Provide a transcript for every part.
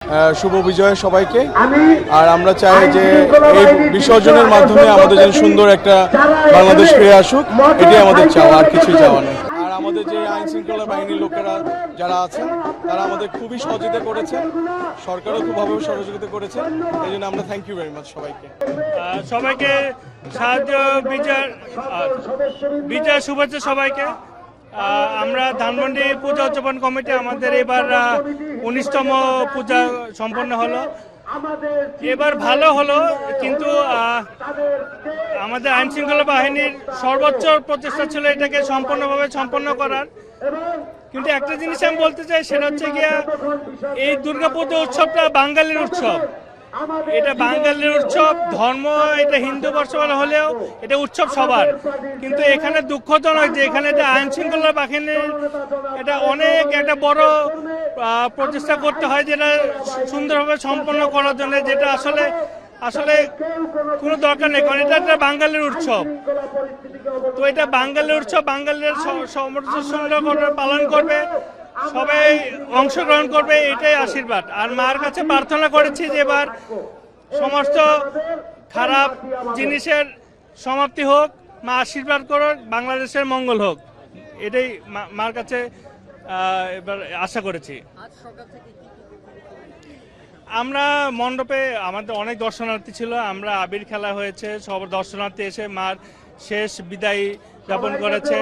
শুভ বিজয় সবাইকে। আর আমরা চাই যে এই বিসর্জনের মাধ্যমে আমাদের যেন সুন্দর একটা বাংলাদেশ ফিরে আসুক, এটাই আমাদের চাওয়া, আর কিছুই চাওয়া নেই। আর আমাদের যে আইন শৃঙ্খলা বাহিনীর লোকেরা যারা আছেন তারা আমাদের খুবই সহযোগিতা করেছেন, সরকারও খুব ভাবে সহযোগিতা করেছেন, এই জন্য আমরা থ্যাংক ইউ ভেরি মাচ সবাইকে। সবাইকে সাহায্য বিজয় শুভেচ্ছা সবাইকে। আমরা ধানমন্ডি পূজা উদযাপন কমিটি আমাদের এবার 19তম পূজা সম্পন্ন হলো। এবার ভালো হলো, কিন্তু আমাদের আইন শৃঙ্খলা বাহিনীর সর্বোচ্চ প্রচেষ্টা ছিল এটাকে সম্পূর্ণভাবে সম্পন্ন করার। কিন্তু একটা জিনিস আমি বলতে চাই, সেটা হচ্ছে গিয়া এই দুর্গাপুজো উৎসবটা বাঙালির উৎসব। এটা বাঙালির উৎসব, ধর্ম এটা হিন্দু বর্ষবরণ হলেও এটা উৎসব সবার। কিন্তু এখানে দুঃখজনক যে এখানে এটা আইন শৃঙ্খলা বাহিনীর এটা অনেক একটা বড় প্রচেষ্টা করতে হয় যেটা সুন্দরভাবে সম্পন্ন করার জন্য, যেটা আসলে আসলে কোনো দরকার নেই, কারণ এটা একটা বাঙালির উৎসব। তো এটা বাঙালির উৎসব, বাঙালির সুন্দর পালন করবে, সবাই অংশগ্রহণ করবে, এটাই আশীর্বাদ। আর মার কাছে প্রার্থনা করেছি যে এবার সমস্ত খারাপ জিনিসের সমাপ্তি হোক, মা আশীর্বাদ করুক, বাংলাদেশের মঙ্গল হোক, এটাই মার কাছে এবার আশা করেছি। আমরা মণ্ডপে আমাদের অনেক দর্শনার্থী ছিল, আমরা আবির খেলা হয়েছে, সব দর্শনার্থী এসে মার শেষ বিদায় যাপন করেছে।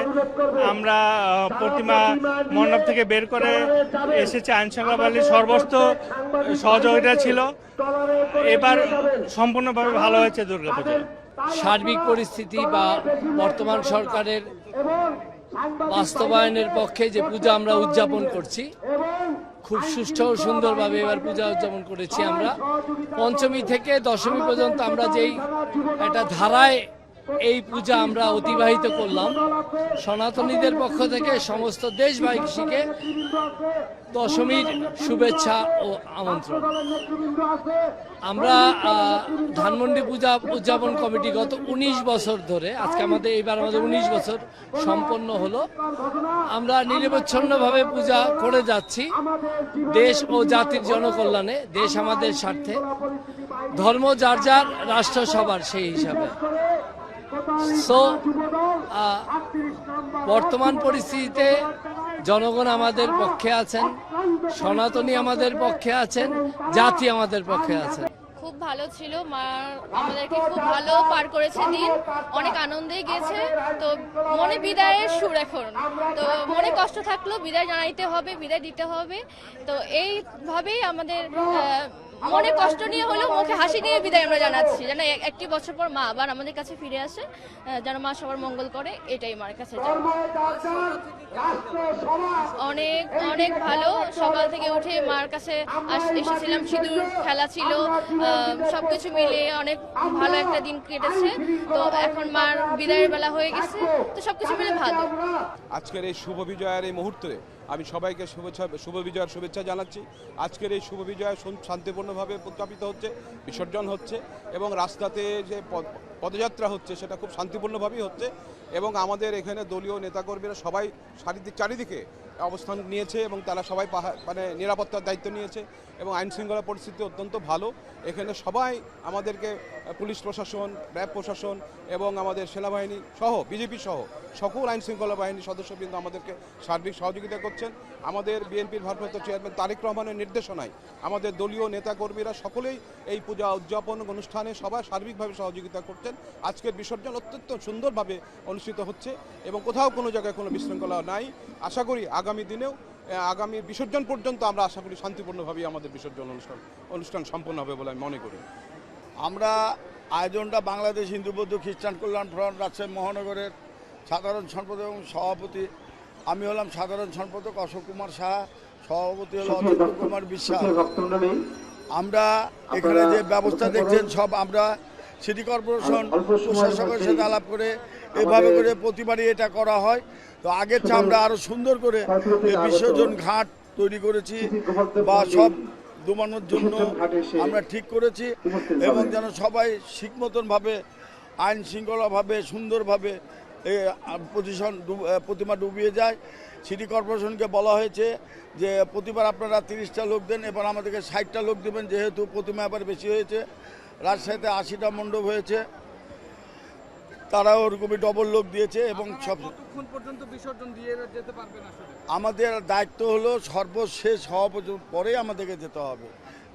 আমরা প্রতিমা মণ্ডপ থেকে বের করে এসেছে, আইন শৃঙ্খলা বাহিনীর সর্বস্ত সহযোগিতা ছিল। এবার সম্পূর্ণভাবে ভালো হয়েছে দুর্গাপূজা। সার্বিক পরিস্থিতি বা বর্তমান সরকারের বাস্তবায়নের পক্ষে যে পূজা আমরা উদযাপন করছি, খুব সুষ্ঠু ও সুন্দরভাবে এবার পূজা উদযাপন করেছি। আমরা পঞ্চমী থেকে দশমী পর্যন্ত আমরা যেই একটা ধারায় এই পূজা আমরা অতিবাহিত করলাম, সনাতনীদের পক্ষ থেকে সমস্ত দেশবাসীকে দশমীর শুভেচ্ছা ও আমন্ত্রণ। আমরা ধানমন্ডি পূজা উদযাপন কমিটি গত 19 বছর ধরে, আজকে আমাদের 19 বছর সম্পন্ন হলো। আমরা নিরবচ্ছিন্নভাবে পূজা করে যাচ্ছি দেশ ও জাতির জনকল্যাণে, দেশ আমাদের স্বার্থে, ধর্ম যার যার, রাষ্ট্র সবার, সেই হিসাবে। সো বর্তমান পরিস্থিতিতে জনগণ আমাদের পক্ষে আছেন, সনাতনী আমাদের পক্ষে আছেন, জাতি আমাদের পক্ষে আছেন। খুব ভালো ছিল, মা আমাদেরকে খুব ভালো পার করেছে দিন, অনেক আনন্দে গেছে। তো মনে বিদায়ের সুর এখন, তো মনে কষ্ট থাকলো, বিদায় জানাইতে হবে, বিদায় দিতে হবে। তো এইভাবেই আমাদের মনে কষ্ট নিয়ে হলেও মুখে হাসি নিয়ে বিদায় আমরা জানাচ্ছি, যেন একটি বছর পর মা আবার আমাদের কাছে ফিরে আসে, যেন মা সবার মঙ্গল করে, এটাই মার কাছে অনেক অনেক ভালো। সকাল থেকে উঠে মার কাছে এসেছিলাম, সিঁদুর খেলা ছিল, সবকিছু মিলে অনেক ভালো একটা দিন কেটেছে। তো এখন মার বিদায়ের বেলা হয়ে গেছে, তো সবকিছু মিলে ভালো। আজকের এই শুভ বিজয়ের এই মুহূর্তে আমি সবাইকে শুভ বিজয়ের শুভেচ্ছা জানাচ্ছি। আজকের এই শুভ বিজয় শান্তিপূর্ণভাবে উদযাপিত হচ্ছে, বিসর্জন হচ্ছে, এবং রাস্তাতে যে পদযাত্রা হচ্ছে সেটা খুব শান্তিপূর্ণভাবেই হচ্ছে। এবং আমাদের এখানে দলীয় নেতাকর্মীরা সবাই চারিদিকে অবস্থান নিয়েছে এবং তারা সবাই মানে নিরাপত্তার দায়িত্ব নিয়েছে, এবং আইন শৃঙ্খলা পরিস্থিতি অত্যন্ত ভালো। এখানে সবাই আমাদেরকে, পুলিশ প্রশাসন, র্যাব প্রশাসন এবং আমাদের সেনাবাহিনী সহ, বিজেপি সহ সকল আইন শৃঙ্খলা বাহিনীর সদস্যবৃন্দ আমাদেরকে সার্বিক সহযোগিতা করছেন। আমাদের বিএনপির ভারপ্রাপ্ত চেয়ারম্যান তারেক রহমানের নির্দেশনায় আমাদের দলীয় নেতাকর্মীরা সকলেই এই পূজা উদযাপন অনুষ্ঠানে সবাই সার্বিকভাবে সহযোগিতা করছেন। আজকের বিসর্জন অত্যন্ত সুন্দরভাবে অনুষ্ঠিত হচ্ছে এবং কোথাও কোনো জায়গায় কোনো বিশৃঙ্খলা নাই। আশা করি আগামী দিনেও, আগামী বিসর্জন পর্যন্ত আমরা আশা করি শান্তিপূর্ণভাবেই আমাদের বিসর্জন অনুষ্ঠান সম্পন্ন হবে বলে আমি মনে করি। আমরা আয়োজনটা বাংলাদেশ হিন্দু বৌদ্ধ খ্রিস্টান কল্যাণ ফ্রন্ট রাজশাহী মহানগরের সাধারণ সম্পাদক এবং সভাপতি। আমি হলাম সাধারণ সম্পাদক অশোক কুমার সাহা, সভাপতি হল অজিত কুমার বিশ্বাস। আমরা এখানে যে ব্যবস্থা দেখছেন সব আমরা সিটি কর্পোরেশন প্রশাসকের সাথে আলাপ করে এভাবে করে প্রতিবারই এটা করা হয়। তো আগের চেয়ে আমরা আরও সুন্দর করে বিসর্জন ঘাট তৈরি করেছি বা সব দোমানোর জন্য আমরা ঠিক করেছি, এবং যেন সবাই ঠিক মতনভাবে আইন শৃঙ্খলাভাবে সুন্দরভাবে প্রতিমা ডুবিয়ে যায় সিটি কর্পোরেশনকে বলা হয়েছে যে প্রতিবার আপনারা 30টা লোক দেন, এবার আমাদেরকে 60টা লোক দেবেন, যেহেতু প্রতিমা এবার বেশি হয়েছে। রাজশাহীতে 80টা মণ্ডপ হয়েছে, তারাও ওরকমই ডবল লোক দিয়েছে। এবং সব পর্যন্ত বিসর্জন দিয়ে যেতে পারবেন আসলে? আমাদের দায়িত্ব হলো সর্বশেষ হওয়া পর্যন্ত, পরে আমাদেরকে যেতে হবে,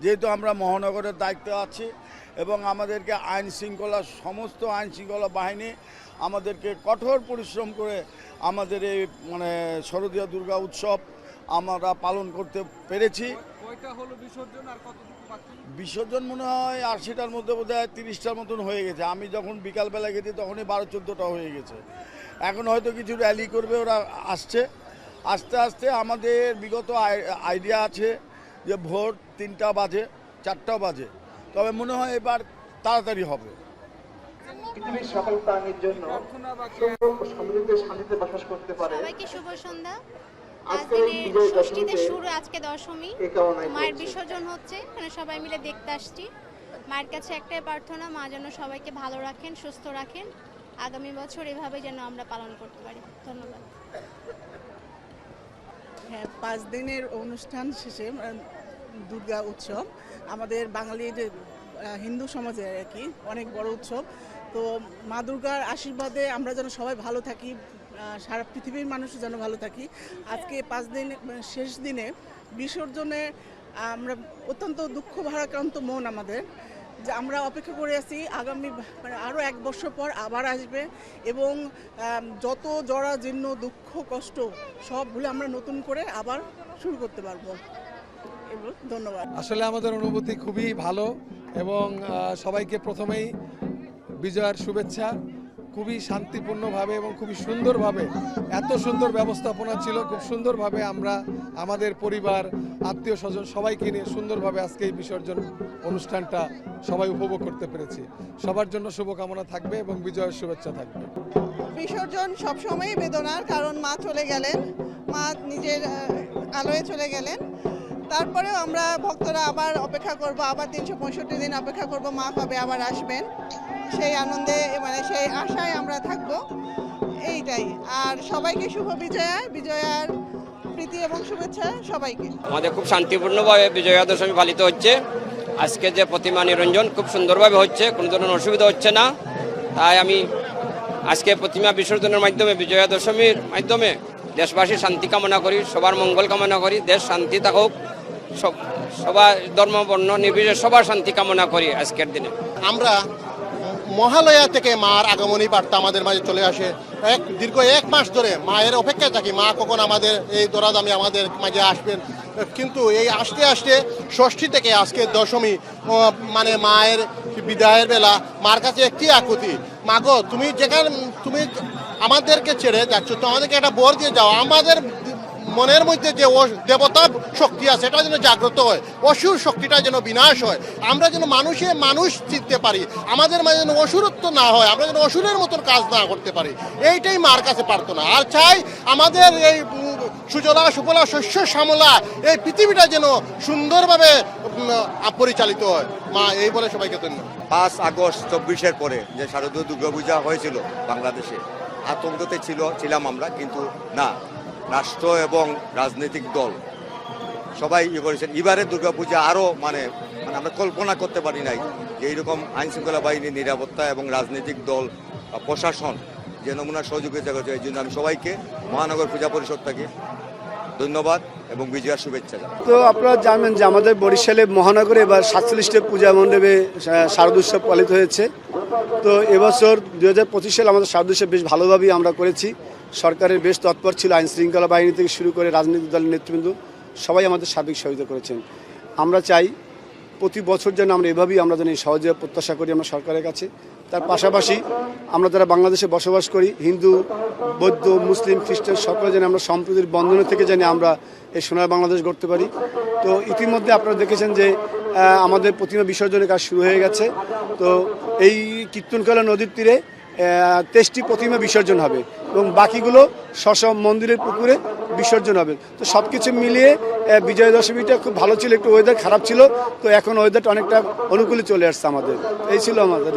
যেহেতু আমরা মহানগরের দায়িত্বে আছি এবং আমাদেরকে সমস্ত আইন শৃঙ্খলা বাহিনী আমাদেরকে কঠোর পরিশ্রম করে আমাদের এই মানে শারদীয় দুর্গা উৎসব আমরা পালন করতে পেরেছি। কয়টা হলো বিসর্জন আর কতটুকু বাকি? বিসর্জন মনে হয় 80টার মধ্যে বোধহয় 30টার মতন হয়ে গেছে। আমি যখন বিকালবেলা গেছি তখনই 12-14টা হয়ে গেছে। এখন হয়তো কিছু র্যালি করবে, ওরা আসছে। আস্তে আস্তে আমাদের বিগত আইডিয়া আছে যে ভোর 3টা বাজে, 4টা বাজে, তবে মনে হয় এবার তাড়াতাড়ি হবে। পৃথিবীর সকল প্রাণীর জন্য সমৃদ্ধ শান্তিতে বসবাস করতে পারে। সবাইকে শুভ সন্ধ্যা। আজকে ষষ্ঠীতে শুরু, আজকে দশমী, মায়ের বিসর্জন হচ্ছে, এখানে সবাই মিলে দেখতে আসছি। মায়ের কাছে একটাই প্রার্থনা, মা যেন সবাইকে ভালো রাখেন, সুস্থ রাখেন, আগামী বছর এভাবে যেন আমরা পালন করতে পারি। ধন্যবাদ। হ্যাঁ, 5 দিনের অনুষ্ঠান শেষে দুর্গা উৎসব আমাদের বাঙালির হিন্দু সমাজে আর কি অনেক বড় উৎসব। তো মা দুর্গার আশীর্বাদে আমরা যেন সবাই ভালো থাকি, সারা পৃথিবীর মানুষ যেন ভালো থাকি। আজকে 5 দিন শেষ দিনে বিসর্জনে আমরা অত্যন্ত দুঃখ ভারাক্রান্ত মন আমাদের, যে আমরা অপেক্ষা করে আছি আগামী মানে আরও 1 বছর পর আবার আসবে এবং যত জরা জীর্ণ দুঃখ কষ্ট সব ভুলে আমরা নতুন করে আবার শুরু করতে পারবো। ধন্যবাদ। আসলে আমাদের অনুভূতি খুবই ভালো এবং সবাইকে প্রথমেই বিজয়ার শুভেচ্ছা। খুবই শান্তিপূর্ণভাবে এবং খুবই সুন্দরভাবে, এত সুন্দর ব্যবস্থাপনা ছিল, খুব সুন্দরভাবে আমরা আমাদের পরিবার, আত্মীয় স্বজন সবাইকে নিয়ে সুন্দরভাবে আজকে এই বিসর্জন অনুষ্ঠানটা সবাই উপভোগ করতে পেরেছি। সবার জন্য শুভকামনা থাকবে এবং বিজয়ের শুভেচ্ছা থাকবে। বিসর্জন সবসময়ই বেদনার, কারণ মা চলে গেলেন, মা নিজের আলোয় চলে গেলেন। তারপরেও আমরা ভক্তরা আবার অপেক্ষা করব, আবার 365 দিন অপেক্ষা করব মা কবে আবার আসবেন। সেই আনন্দে মানে সেই আশায় আমরা থাকব, এইটাই। আর সবাইকে শুভ বিজয়ার প্রীতি এবং শুভেচ্ছা সবাইকে। আমাদের খুব শান্তিপূর্ণভাবে বিজয়া দশমী পালিত হচ্ছে। আজকে যে প্রতিমা নিরঞ্জন খুব সুন্দরভাবে হচ্ছে, কোনো ধরনের অসুবিধা হচ্ছে না। তাই আমি আজকে প্রতিমা বিসর্জনের মাধ্যমে, বিজয়া দশমীর মাধ্যমে দেশবাসীর শান্তি কামনা করি, সবার মঙ্গল কামনা করি, দেশ শান্তি থাকুক, সবার ধর্ম বর্ণ নির্বিশেষে সবার শান্তি কামনা করি আজকের দিনে। আমরা মহালয়া থেকে মার আগমনী বার্তা আমাদের মাঝে চলে আসে। দীর্ঘ 1 মাস ধরে মায়ের অপেক্ষায় থাকি, মা কখন আমাদের এই দরাদামে আমাদের মাঝে আসবেন। কিন্তু এই আসতে আসতে ষষ্ঠী থেকে আজকে দশমী, মানে মায়ের বিদায়ের বেলা মার কাছে একটি আকুতি, মা গো তুমি যেখানে তুমি আমাদেরকে ছেড়ে যাচ্ছ, তো আমাদেরকে একটা বর দিয়ে যাও। আমাদের মনের মধ্যে যে দেবতা শক্তি আছে সেটা যেন জাগ্রত হয়, অসুর শক্তিটা যেন বিনাশ হয়, আমরা যেন মানুষ চিনতে পারি, আমাদের মাঝে যেন অসুরত্ব না হয়, আমরা যেন অসুরের মতন কাজ না করতে পারি, এইটাই মার কাছে প্রার্থনা। আর চাই আমাদের এই সুজলা সুফলা শস্য শ্যামলা এই পৃথিবীটা যেন সুন্দরভাবে পরিচালিত হয়। মা এই বলে সবাইকে ধন্যবাদ। 5 আগস্ট 24-এর পরে যে শারদীয় দুর্গাপূজা হয়েছিল বাংলাদেশে, আতঙ্কতে ছিলাম আমরা, কিন্তু না, রাষ্ট্র এবং রাজনৈতিক দল সবাই করেছেন। এবারে দুর্গাপূজা আরও মানে আমরা কল্পনা করতে পারি নাই যে এইরকম আইনশৃঙ্খলা বাহিনী, নিরাপত্তা এবং রাজনৈতিক দল, প্রশাসন যে নমুনা সহযোগিতা করেছে। এই জন্য আমি সবাইকে মহানগর পূজা পরিষদ থেকে ধন্যবাদ এবং বিজয়ার শুভেচ্ছা জানাই। তো আপনারা জানেন যে আমাদের বরিশালে মহানগরে এবার 47টি পূজা মণ্ডপে শারদোৎসব পালিত হয়েছে। তো এবছর 2025 সালে আমাদের শারদোৎসব বেশ ভালোভাবেই আমরা করেছি। সরকারের বেশ তৎপর ছিল, আইন শৃঙ্খলা বাহিনী থেকে শুরু করে রাজনৈতিক দলের নেতৃবৃন্দ সবাই আমাদের সার্বিক সহযোগিতা করেছেন। আমরা চাই প্রতি বছর যেন আমরা এভাবেই আমরা যেন সহযোগিতা প্রত্যাশা করি আমরা সরকারের কাছে। তার পাশাপাশি আমরা যারা বাংলাদেশে বসবাস করি, হিন্দু, বৌদ্ধ, মুসলিম, খ্রিস্টান সকলে যেন আমরা সম্প্রীতির বন্ধনে থেকে যেন আমরা এই সোনার বাংলাদেশ গড়তে পারি। তো ইতিমধ্যে আপনারা দেখেছেন যে আমাদের প্রতিমা বিসর্জনের কাজ শুরু হয়ে গেছে। তো এই কীর্তনখোলা নদীর তীরে 23টি প্রতিমা বিসর্জন হবে এবং বাকিগুলো স্ব মন্দিরের পুকুরে বিসর্জন হবে। তো সব কিছু মিলিয়ে বিজয়া দশমীটা খুব ভালো ছিল, একটু ওয়েদার খারাপ ছিল, তো এখন ওয়েদারটা অনেকটা অনুকূলে চলে আসছে আমাদের। এই ছিল আমাদের